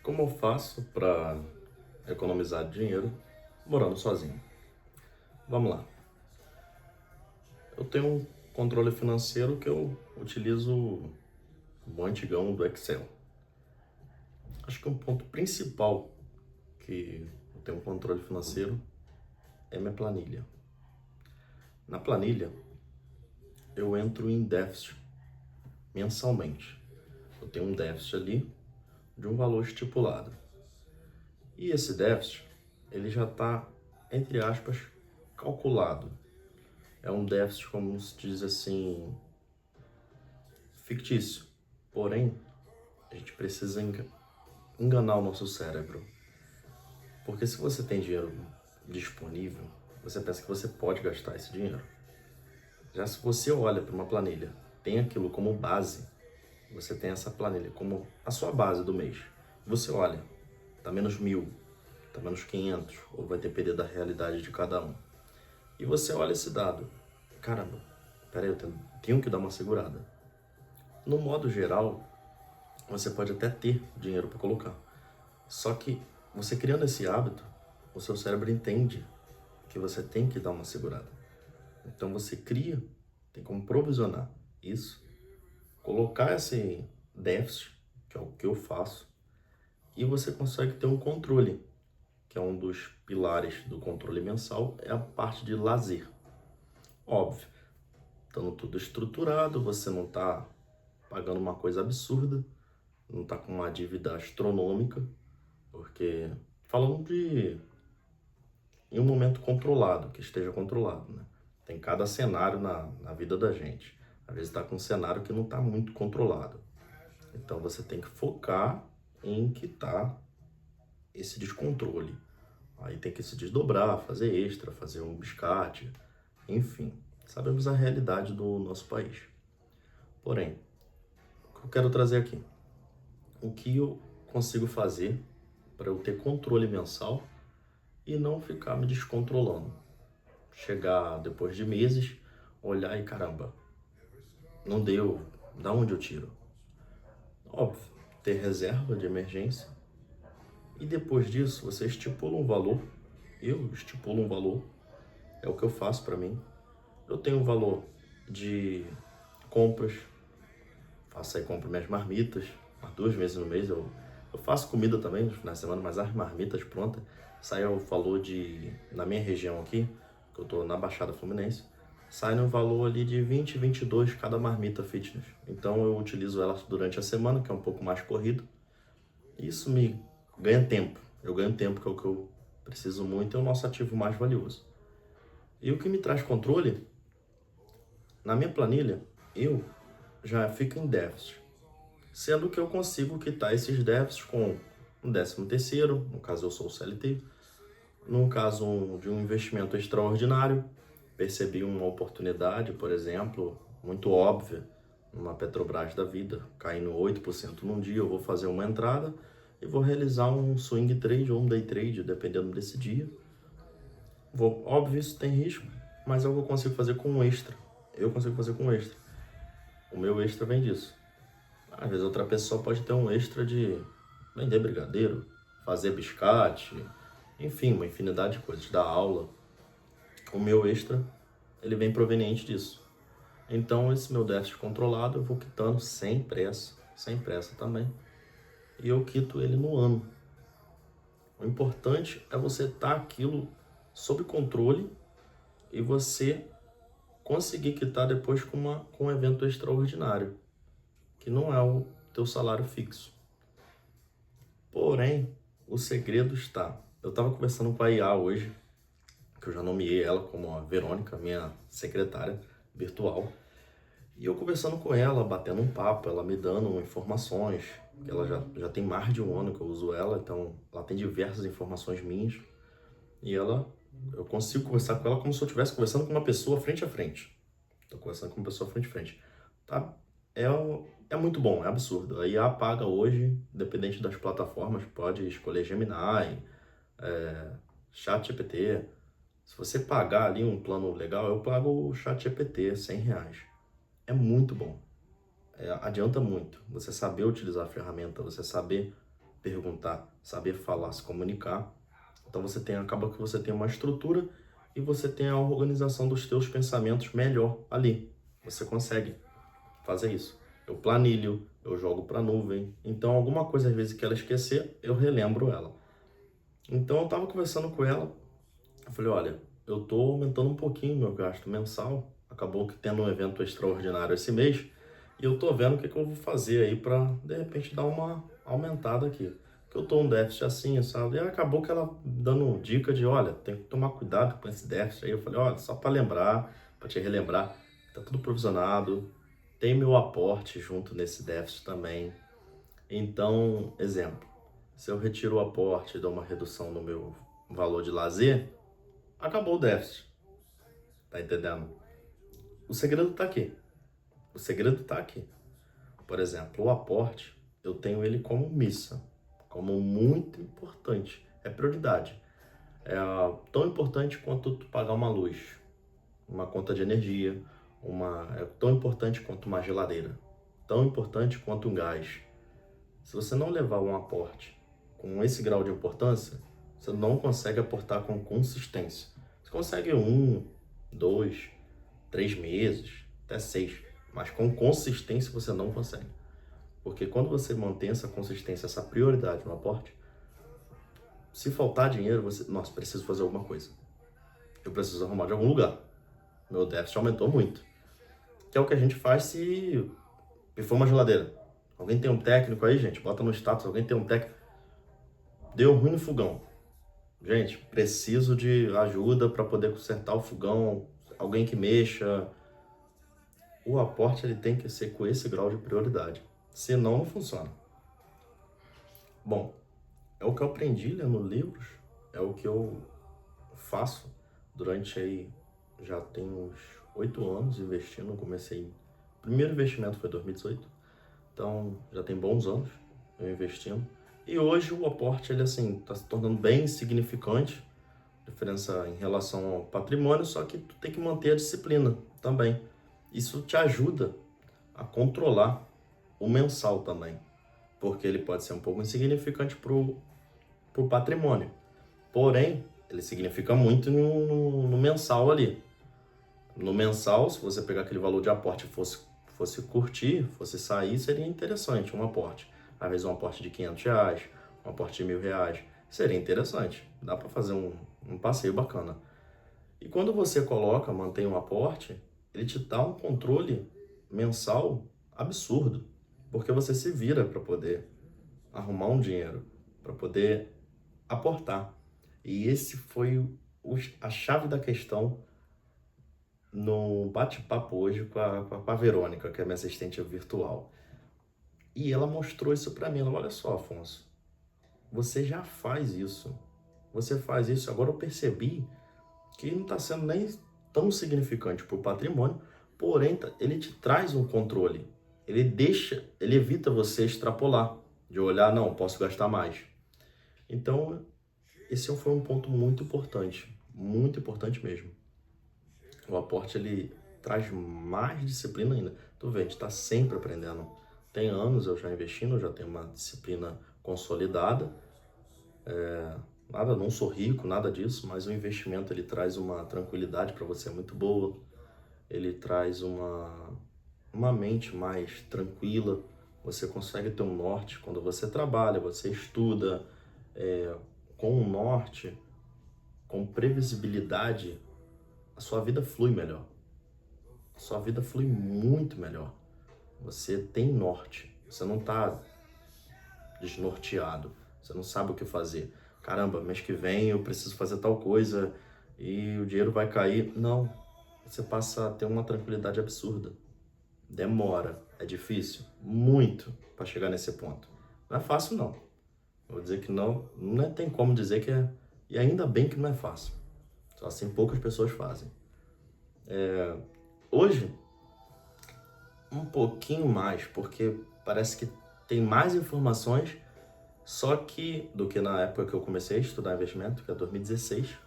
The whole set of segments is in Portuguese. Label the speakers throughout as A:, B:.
A: Como eu faço para economizar dinheiro morando sozinho? Vamos lá. Eu tenho um controle financeiro que eu utilizo o antigão do Excel. Acho que um ponto principal que eu tenho um controle financeiro é minha planilha. Na planilha, eu entro em déficit mensalmente. Eu tenho um déficit ali de um valor estipulado. E esse déficit, ele já está, entre aspas, calculado. É um déficit, como se diz assim, fictício. Porém, a gente precisa enganar o nosso cérebro. Porque se você tem dinheiro disponível, você pensa que você pode gastar esse dinheiro. Já se você olha para uma planilha, tem aquilo como base, você tem essa planilha como a sua base do mês. Você olha, tá menos 1.000, tá menos 500, ou vai depender da realidade de cada um. E você olha esse dado, caramba, peraí, eu tenho que dar uma segurada. No modo geral, você pode até ter dinheiro para colocar. Só que você criando esse hábito, o seu cérebro entende que você tem que dar uma segurada. Então você cria, tem como provisionar isso, colocar esse déficit, que é o que eu faço, e você consegue ter um controle, que é um dos pilares do controle mensal, é a parte de lazer. Óbvio, estando tudo estruturado, você não está pagando uma coisa absurda, não está com uma dívida astronômica, porque falando de em um momento controlado, que esteja controlado, né? Tem cada cenário na vida da gente. Às vezes está com um cenário que não está muito controlado. Então você tem que focar em quitar esse descontrole. Aí tem que se desdobrar, fazer extra, fazer um biscate, enfim. Sabemos a realidade do nosso país. Porém, o que eu quero trazer aqui? O que eu consigo fazer para eu ter controle mensal e não ficar me descontrolando? Chegar depois de meses, olhar e caramba, não deu, da onde eu tiro? Óbvio, ter reserva de emergência e depois disso você estipula um valor, eu estipulo um valor, é o que eu faço para mim. Eu tenho um valor de compras, faço aí, compro minhas marmitas, umas 2 vezes no mês eu faço comida também nos finais de semana, mas as marmitas prontas, sai o valor de, na minha região aqui, que eu tô na Baixada Fluminense, sai no valor ali de 20, 22 cada marmita fitness. Então eu utilizo elas durante a semana, que é um pouco mais corrido. Isso me ganha tempo. Eu ganho tempo, que é o que eu preciso muito, é o nosso ativo mais valioso. E o que me traz controle, na minha planilha, eu já fico em déficit. Sendo que eu consigo quitar esses déficits com um 13º, no caso eu sou o CLT, no caso de um investimento extraordinário, percebi uma oportunidade, por exemplo, muito óbvia, numa Petrobras da vida, caindo 8% num dia, eu vou fazer uma entrada e vou realizar um swing trade ou um day trade, dependendo desse dia. Óbvio, isso tem risco, mas eu consigo fazer com um extra. Eu consigo fazer com um extra. O meu extra vem disso. Às vezes outra pessoa pode ter um extra de vender brigadeiro, fazer biscate, enfim, uma infinidade de coisas, dar aula. O meu extra, ele vem proveniente disso. Então esse meu déficit controlado eu vou quitando sem pressa também. E eu quito ele no ano. O importante é você estar aquilo sob controle e você conseguir quitar depois com um evento extraordinário, que não é o teu salário fixo. Porém, o segredo está. Eu estava conversando com a IA hoje, que eu já nomeei ela como a Verônica, minha secretária virtual. E eu conversando com ela, batendo um papo, ela me dando informações, que ela já tem mais de um ano que eu uso ela, então ela tem diversas informações minhas. E eu consigo conversar com ela como se eu estivesse conversando com uma pessoa frente a frente. Estou conversando com uma pessoa frente a frente. Tá? É, é muito bom, é absurdo. A IA paga hoje, independente das plataformas, pode escolher Gemini, ChatGPT. Se você pagar ali um plano legal, eu pago o ChatGPT, R$ 100. É muito bom. Adianta muito você saber utilizar a ferramenta, você saber perguntar, saber falar, se comunicar. Então acaba que você tem uma estrutura e você tem a organização dos teus pensamentos melhor ali. Você consegue fazer isso. Eu planilho, eu jogo para a nuvem. Então alguma coisa às vezes que ela esquecer, eu relembro ela. Então eu estava conversando com ela, eu falei, olha, eu estou aumentando um pouquinho meu gasto mensal. Acabou que tendo um evento extraordinário esse mês. E eu tô vendo o que eu vou fazer aí para de repente dar uma aumentada aqui. Que eu tô um déficit assim, sabe? E acabou que ela dando dica de, olha, tem que tomar cuidado com esse déficit aí. Eu falei, olha, só para lembrar, para te relembrar, tá tudo provisionado. Tem meu aporte junto nesse déficit também. Então, exemplo, se eu retiro o aporte e dou uma redução no meu valor de lazer, acabou o déficit. Tá entendendo? O segredo tá aqui. O segredo tá aqui. Por exemplo, o aporte, eu tenho ele como missa, como muito importante. É prioridade. É tão importante quanto tu pagar uma luz, uma conta de energia, é tão importante quanto uma geladeira, tão importante quanto um gás. Se você não levar um aporte com esse grau de importância, você não consegue aportar com consistência. Você consegue 2, 3 meses, até 6, mas com consistência você não consegue. Porque quando você mantém essa consistência, essa prioridade no aporte, se faltar dinheiro, nossa, preciso fazer alguma coisa. Eu preciso arrumar de algum lugar. Meu déficit aumentou muito. Que é o que a gente faz se pifou uma geladeira. Alguém tem um técnico aí, gente? Bota no status, alguém tem um técnico. Deu ruim no fogão. Gente, preciso de ajuda para poder consertar o fogão. Alguém que mexa. O aporte ele tem que ser com esse grau de prioridade. Senão não funciona. Bom, é o que eu aprendi lendo livros, é o que eu faço durante aí, já tem uns 8 anos investindo, comecei, o primeiro investimento foi em 2018, então já tem bons anos eu investindo. E hoje o aporte, ele assim, está se tornando bem significante, diferença em relação ao patrimônio, só que tu tem que manter a disciplina também. Isso te ajuda a controlar o mensal também, porque ele pode ser um pouco insignificante pro patrimônio. Porém, ele significa muito no mensal ali. No mensal, se você pegar aquele valor de aporte e fosse curtir, fosse sair, seria interessante um aporte. Às vezes um aporte de R$500, um aporte de R$1.000, seria interessante. Dá para fazer um passeio bacana. E quando você mantém um aporte, ele te dá um controle mensal absurdo. Porque você se vira para poder arrumar um dinheiro, para poder aportar. E esse foi a chave da questão no bate-papo hoje com a Verônica, que é minha assistente virtual. E ela mostrou isso para mim. Ela, olha só, Afonso, você já faz isso. Você faz isso. Agora eu percebi que não está sendo nem tão significante para o patrimônio, porém ele te traz um controle. Ele evita você extrapolar, de olhar, não, posso gastar mais. Então, esse foi um ponto muito importante mesmo. O aporte, ele traz mais disciplina ainda. Tu vê, a gente está sempre aprendendo. Tem anos eu já investindo, eu já tenho uma disciplina consolidada. Não sou rico, nada disso, mas o investimento ele traz uma tranquilidade para você muito boa. Ele traz uma mente mais tranquila. Você consegue ter um norte quando você trabalha, você estuda. Com um norte, com previsibilidade, a sua vida flui melhor. A sua vida flui muito melhor. Você tem norte. Você não está desnorteado. Você não sabe o que fazer. Caramba, mês que vem eu preciso fazer tal coisa e o dinheiro vai cair. Não. Você passa a ter uma tranquilidade absurda. Demora. É difícil. Muito para chegar nesse ponto. Não é fácil, não. Vou dizer que não tem como dizer que é. E ainda bem que não é fácil. Só assim poucas pessoas fazem. Hoje, um pouquinho mais, porque parece que tem mais informações do que na época que eu comecei a estudar investimento, que é 2016.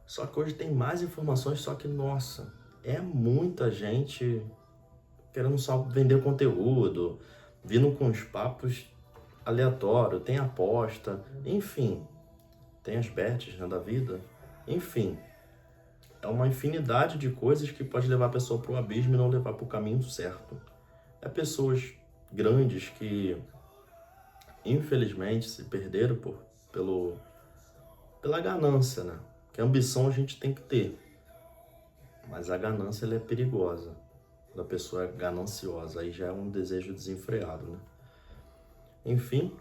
A: Só que hoje tem mais informações, só que, nossa, é muita gente querendo só vender conteúdo, vindo com os papos aleatório, tem aposta, enfim, tem as bets, né, da vida, enfim, é uma infinidade de coisas que pode levar a pessoa para o abismo e não levar para o caminho certo. É pessoas grandes que, infelizmente, se perderam pelo, pela ganância, né? Que a ambição a gente tem que ter, mas a ganância ela é perigosa. Quando a pessoa é gananciosa, aí já é um desejo desenfreado, né? Enfim,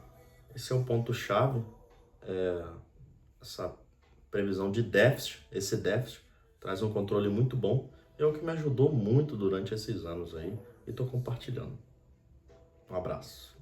A: esse é o ponto-chave, essa previsão de déficit. Esse déficit traz um controle muito bom, é o que me ajudou muito durante esses anos aí, e estou compartilhando. Um abraço.